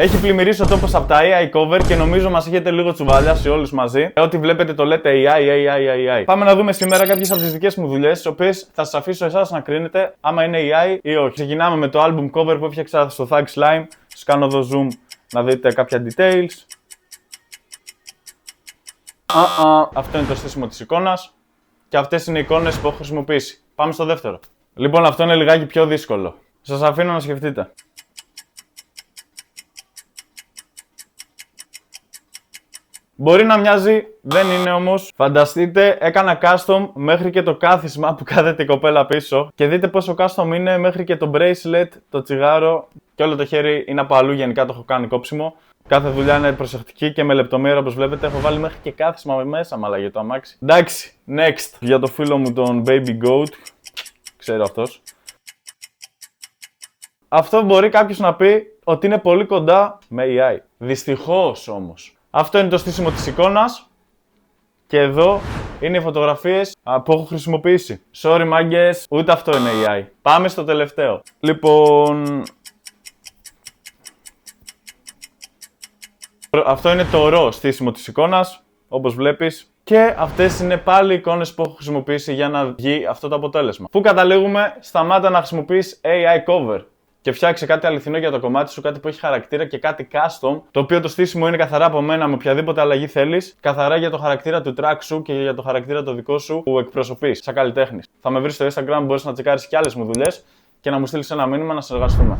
Έχει πλημμυρίσει ο τόπος από τα AI cover και νομίζω μας έχετε λίγο τσουβαλιάσει όλους μαζί. Ό,τι βλέπετε το λέτε AI. Πάμε να δούμε σήμερα κάποιες από τις δικές μου δουλειές, τις οποίες θα σας αφήσω εσάς να κρίνετε άμα είναι AI ή όχι. Ξεκινάμε με το album cover που έφτιαξα στο Thug Slime. Σας κάνω εδώ zoom να δείτε κάποια details. Αυτό είναι το στήσιμο της εικόνας. Και αυτές είναι οι εικόνες που έχω χρησιμοποιήσει. Πάμε στο δεύτερο. Λοιπόν, αυτό είναι λιγάκι πιο δύσκολο. Σας αφήνω να σκεφτείτε. Μπορεί να μοιάζει, δεν είναι όμως. Φανταστείτε, έκανα custom μέχρι και το κάθισμα που κάθεται η κοπέλα πίσω. Και δείτε πόσο custom είναι μέχρι και το bracelet, το τσιγάρο και όλο το χέρι είναι από αλλού. Γενικά το έχω κάνει κόψιμο. Κάθε δουλειά είναι προσεκτική και με λεπτομέρεια όπως βλέπετε. Έχω βάλει μέχρι και κάθισμα μέσα, μαλά για το αμάξι. Εντάξει, next. Για το φίλο μου τον Baby Goat. Ξέρω αυτός. Αυτό μπορεί κάποιος να πει ότι είναι πολύ κοντά με AI. Δυστυχώς όμως. Αυτό είναι το στήσιμο της εικόνας. Και εδώ είναι οι φωτογραφίες που έχω χρησιμοποιήσει. Sorry μάγκες, ούτε αυτό είναι AI. Πάμε στο τελευταίο. Λοιπόν... Αυτό είναι το ρο στήσιμο της εικόνας, όπως βλέπεις. Και αυτές είναι πάλι εικόνες που έχω χρησιμοποιήσει για να βγει αυτό το αποτέλεσμα. Πού καταλήγουμε? Σταμάτα να χρησιμοποιείς AI cover και φτιάξε κάτι αληθινό για το κομμάτι σου, κάτι που έχει χαρακτήρα και κάτι custom, το οποίο το στήσιμο είναι καθαρά από μένα με οποιαδήποτε αλλαγή θέλεις, καθαρά για το χαρακτήρα του track σου και για το χαρακτήρα το δικό σου που εκπροσωπείς σαν καλλιτέχνης. Θα με βρεις στο Instagram, μπορείς να τσεκάρεις και άλλες μου δουλειές και να μου στείλεις ένα μήνυμα να συνεργαστούμε.